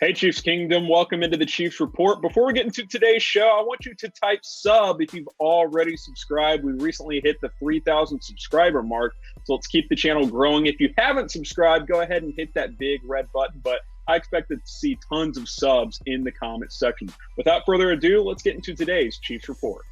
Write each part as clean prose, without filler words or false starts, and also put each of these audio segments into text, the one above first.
Hey, Chiefs Kingdom. Welcome into the Chiefs Report. Before we get into today's show, I want you to type sub if you've already subscribed. We recently hit the 3,000 subscriber mark, so let's keep the channel growing. If you haven't subscribed, go ahead and hit that big red button, but I expect to see tons of subs in the comment section. Without further ado, let's get into today's Chiefs Report.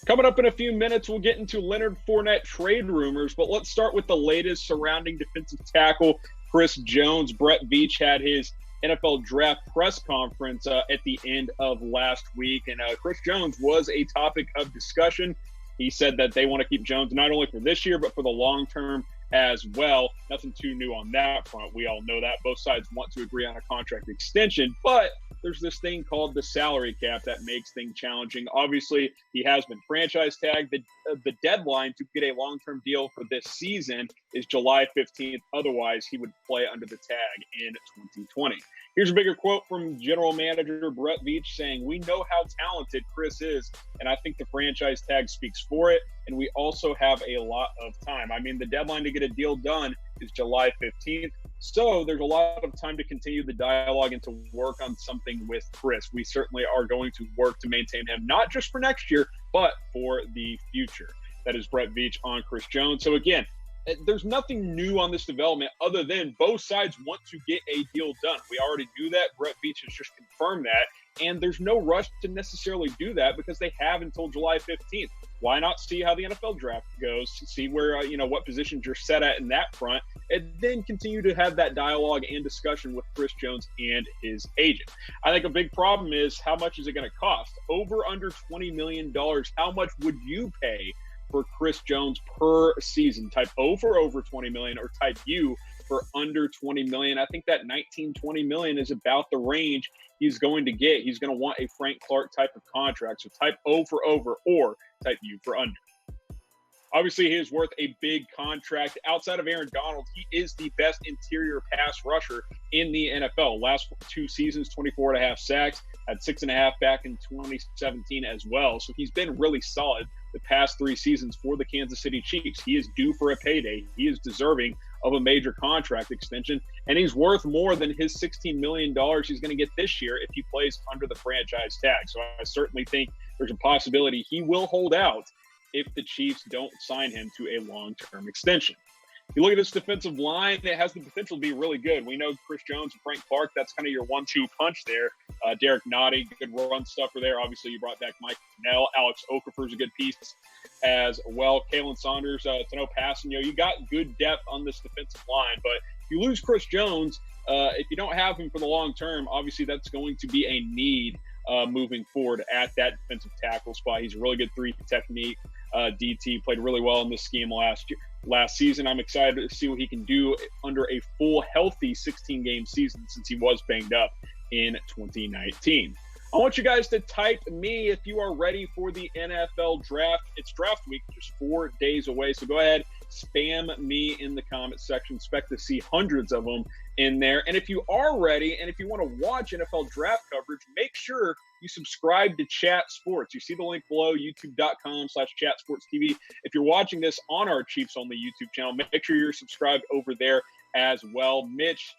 Coming up in a few minutes, we'll get into Leonard Fournette trade rumors, but let's start with the latest surrounding defensive tackle Chris Jones. Brett Veach had his NFL draft press conference at the end of last week, and Chris Jones was a topic of discussion. He said that they want to keep Jones not only for this year, but for the long term as well. Nothing too new on that front. We all know that. Both sides want to agree on a contract extension, but there's this thing called the salary cap that makes things challenging. Obviously, he has been franchise tagged. The deadline to get a long-term deal for this season is July 15th. Otherwise, he would play under the tag in 2020. Here's a bigger quote from General Manager Brett Veach saying, "We know how talented Chris is, and I think the franchise tag speaks for it, and we also have a lot of time." I mean, the deadline to get a deal done is July 15th, so there's a lot of time to continue the dialogue and to work on something with Chris. We certainly are going to work to maintain him, not just for next year, but for the future. That is Brett Veach on Chris Jones. So again, there's nothing new on this development other than both sides want to get a deal done. We already knew that. Brett Veach has just confirmed that. And there's no rush to necessarily do that because they have until July 15th. Why not see how the NFL draft goes, see where, what positions you're set at in that front, and then continue to have that dialogue and discussion with Chris Jones and his agent. I think a big problem is how much is it going to cost? Over under $20 million. How much would you pay for Chris Jones per season? Type O for over 20 million or type U for under 20 million. I think that 19, 20 million is about the range he's going to get. He's going to want a Frank Clark type of contract. So type O for over or type U for under. Obviously, he is worth a big contract. Outside of Aaron Donald, he is the best interior pass rusher in the NFL. Last 2 seasons, 24.5 sacks, had 6.5 back in 2017 as well. So he's been really solid the past 3 seasons for the Kansas City Chiefs. He is due for a payday. He is deserving of a major contract extension, and he's worth more than his $16 million he's going to get this year if he plays under the franchise tag. So I certainly think there's a possibility he will hold out if the Chiefs don't sign him to a long-term extension. You look at this defensive line, it has the potential to be really good. We know Chris Jones and Frank Clark, that's kind of your 1-2 punch there. Derek Nottie, good run stuffer there. Obviously, you brought back Mike Cannell. Alex Okafor's a good piece as well. Kalen Saunders, Tano Passanio. You got good depth on this defensive line, but if you lose Chris Jones, if you don't have him for the long term, obviously that's going to be a need moving forward at that defensive tackle spot. He's a really good 3 technique. DT played really well in this scheme last season. I'm excited to see what he can do under a full, healthy 16-game season since he was banged up in 2019. I want you guys to type me if you are ready for the NFL draft. It's draft week, just 4 days away. So go ahead, spam me in the comment section. Expect to see hundreds of them in there. And if you are ready and if you want to watch NFL draft coverage, make sure you subscribe to Chat Sports. You see the link below, youtube.com/chatsportstv. If you're watching this on our Chiefs Only YouTube channel, make sure you're subscribed over there as well. Mitch,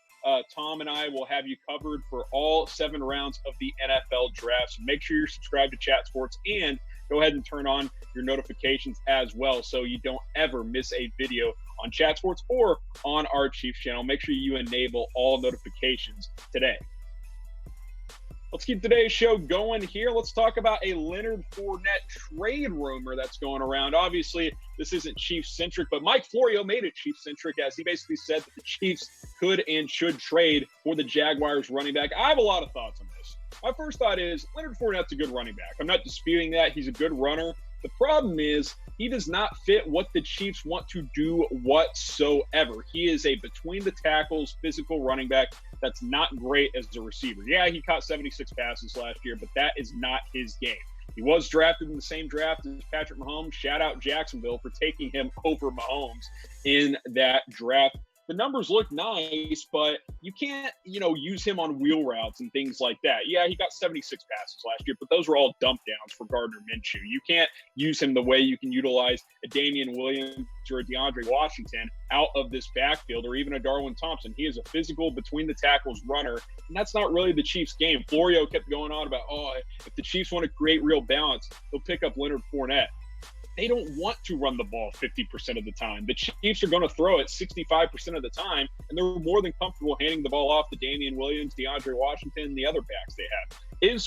Tom, and I will have you covered for all 7 rounds of the NFL draft. So make sure you're subscribed to Chat Sports and go ahead and turn on your notifications as well so you don't ever miss a video on Chat Sports or on our Chiefs channel. Make sure you enable all notifications today. Let's keep today's show going here. Let's talk about a Leonard Fournette trade rumor that's going around. Obviously, this isn't Chiefs-centric, but Mike Florio made it Chiefs-centric as he basically said that the Chiefs could and should trade for the Jaguars running back. I have a lot of thoughts on this. My first thought is Leonard Fournette's a good running back. I'm not disputing that. He's a good runner. The problem is he does not fit what the Chiefs want to do whatsoever. He is a between-the-tackles physical running back that's not great as a receiver. Yeah, he caught 76 passes last year, but that is not his game. He was drafted in the same draft as Patrick Mahomes. Shout out Jacksonville for taking him over Mahomes in that draft. the numbers look nice, but you can't, use him on wheel routes and things like that. Yeah, he got 76 passes last year, but those were all dump downs for Gardner Minshew. You can't use him the way you can utilize a Damien Williams or a DeAndre Washington out of this backfield, or even a Darwin Thompson. He is a physical between the tackles runner, and that's not really the Chiefs' game. Florio kept going on about, if the Chiefs want to create real balance, they'll pick up Leonard Fournette. They don't want to run the ball 50% of the time. The Chiefs are going to throw it 65% of the time, and they're more than comfortable handing the ball off to Damien Williams, DeAndre Washington, and the other backs they have.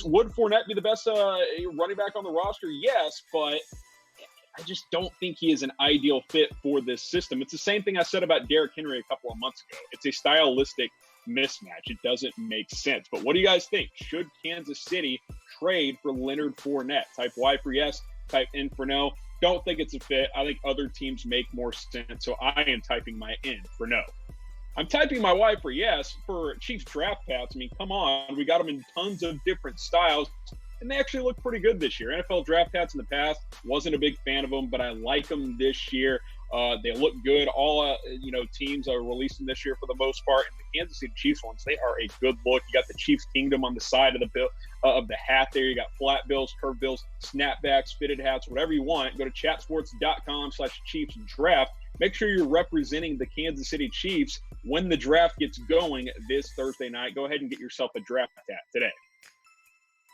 Would Fournette be the best running back on the roster? Yes, but I just don't think he is an ideal fit for this system. It's the same thing I said about Derrick Henry a couple of months ago. It's a stylistic mismatch. It doesn't make sense. But what do you guys think? Should Kansas City trade for Leonard Fournette? Type Y for yes, type N for no. Don't think it's a fit. I think other teams make more sense. So I am typing my N for no. I'm typing my Y for yes. For Chiefs draft paths, I mean, come on. We got them in tons of different styles, and they actually look pretty good this year. NFL draft paths in the past, wasn't a big fan of them, but I like them this year. They look good. All teams are releasing this year for the most part. And the Kansas City Chiefs ones, they are a good look. You got the Chiefs Kingdom on the side of the bill of the hat there. You got flat bills, curved bills, snapbacks, fitted hats, whatever you want. Go to chatsports.com/Chiefs draft. Make sure you're representing the Kansas City Chiefs when the draft gets going this Thursday night. Go ahead and get yourself a draft hat today.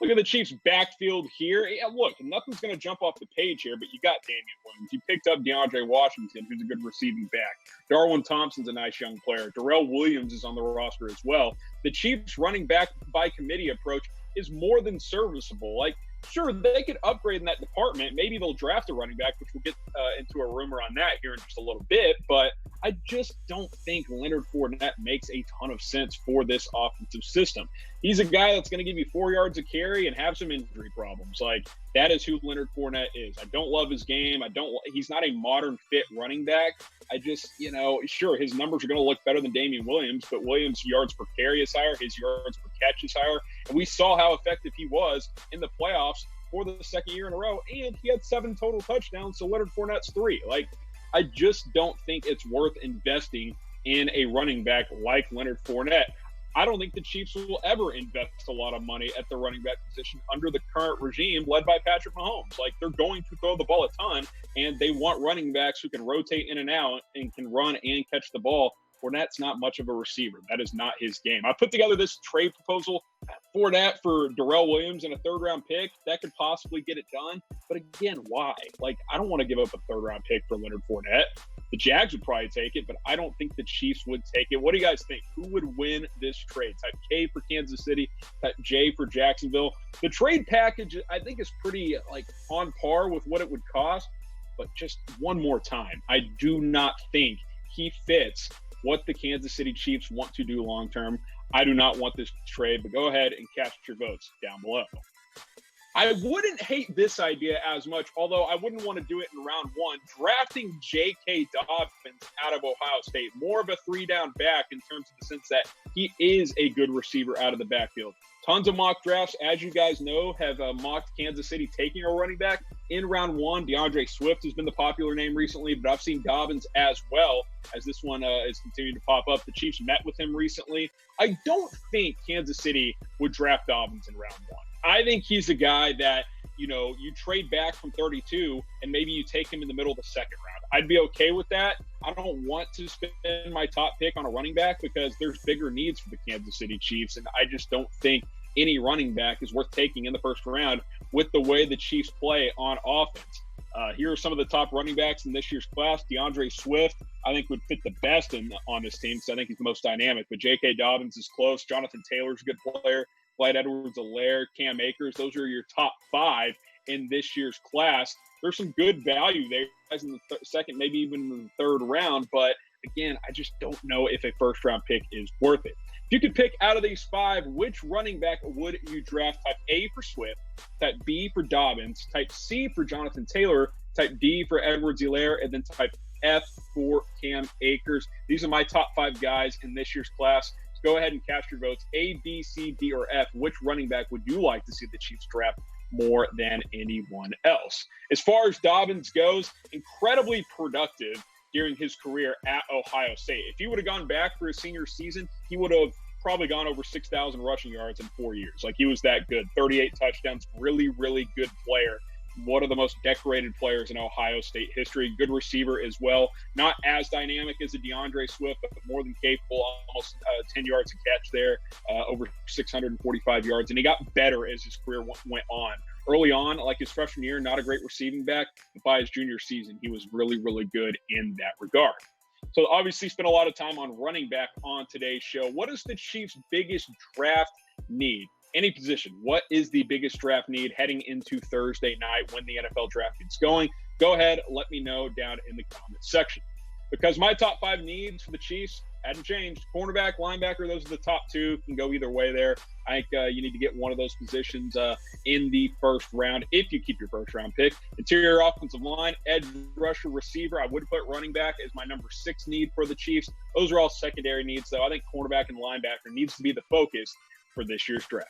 Look at the Chiefs' backfield here. Yeah, look, nothing's going to jump off the page here, but you got Damien Williams. You picked up DeAndre Washington, who's a good receiving back. Darwin Thompson's a nice young player. Darrell Williams is on the roster as well. The Chiefs' running back by committee approach is more than serviceable. Like, sure, they could upgrade in that department. Maybe they'll draft a running back, which we'll get into a rumor on that here in just a little bit. But I just don't think Leonard Fournette makes a ton of sense for this offensive system. He's a guy that's going to give you 4 yards of carry and have some injury problems. Like, that is who Leonard Fournette is. I don't love his game. He's not a modern fit running back. I just, sure, his numbers are going to look better than Damien Williams, but Williams' yards per carry is higher. His yards per catch is higher. And we saw how effective he was in the playoffs for the second year in a row. And he had 7 total touchdowns. So Leonard Fournette's 3. Like, I just don't think it's worth investing in a running back like Leonard Fournette. I don't think the Chiefs will ever invest a lot of money at the running back position under the current regime led by Patrick Mahomes. Like, they're going to throw the ball a ton, and they want running backs who can rotate in and out and can run and catch the ball. Fournette's not much of a receiver. That is not his game. I put together this trade proposal for Darrell Williams and a third-round pick. That could possibly get it done. But again, why? Like, I don't want to give up a third-round pick for Leonard Fournette. The Jags would probably take it, but I don't think the Chiefs would take it. What do you guys think? Who would win this trade? Type K for Kansas City, type J for Jacksonville. The trade package, I think, is pretty on par with what it would cost. But just one more time, I do not think he fits what the Kansas City Chiefs want to do long-term. I do not want this trade, but go ahead and cast your votes down below. I wouldn't hate this idea as much, although I wouldn't want to do it in round 1. Drafting J.K. Dobbins out of Ohio State, more of a 3-down back in terms of the sense that he is a good receiver out of the backfield. Tons of mock drafts, as you guys know, have mocked Kansas City taking a running back in round 1. DeAndre Swift has been the popular name recently, but I've seen Dobbins as well, as this one is continuing to pop up. The Chiefs met with him recently. I don't think Kansas City would draft Dobbins in round 1. I think he's a guy that, you trade back from 32 and maybe you take him in the middle of the second round. I'd be okay with that. I don't want to spend my top pick on a running back because there's bigger needs for the Kansas City Chiefs, and I just don't think any running back is worth taking in the first round with the way the Chiefs play on offense. Here are some of the top running backs in this year's class. DeAndre Swift, I think, would fit the best on this team because I think he's the most dynamic. But J.K. Dobbins is close. Jonathan Taylor's a good player. Clyde Edwards-Helaire, Cam Akers, those are your top 5 in this year's class. There's some good value there guys in the second, maybe even in the third round. But again, I just don't know if a first-round pick is worth it. If you could pick out of these 5, which running back would you draft? Type A for Swift, type B for Dobbins, type C for Jonathan Taylor, type D for Edwards-Helaire, and then type F for Cam Akers. These are my top 5 guys in this year's class. So go ahead and cast your votes. A, B, C, D, or F. Which running back would you like to see the Chiefs draft more than anyone else? As far as Dobbins goes, incredibly productive during his career at Ohio State. If he would have gone back for his senior season, he would have probably gone over 6,000 rushing yards in 4 years. Like, he was that good. 38 touchdowns, really, really good player. One of the most decorated players in Ohio State history. Good receiver as well. Not as dynamic as a DeAndre Swift, but more than capable. Almost 10 yards a catch there, over 645 yards. And he got better as his career went on. Early on, like his freshman year, not a great receiving back. But by his junior season, he was really, really good in that regard. So obviously spent a lot of time on running back on today's show. What is the Chiefs' biggest draft need? Any position. What is the biggest draft need heading into Thursday night when the NFL draft gets going? Go ahead, let me know down in the comments section. Because my top 5 needs for the Chiefs hadn't changed. Cornerback, linebacker, those are the top 2. Can go either way there. I think you need to get one of those positions in the first round if you keep your first round pick. Interior offensive line, edge rusher, receiver. I would put running back as my number 6 need for the Chiefs. Those are all secondary needs, though. I think cornerback and linebacker needs to be the focus for this year's draft.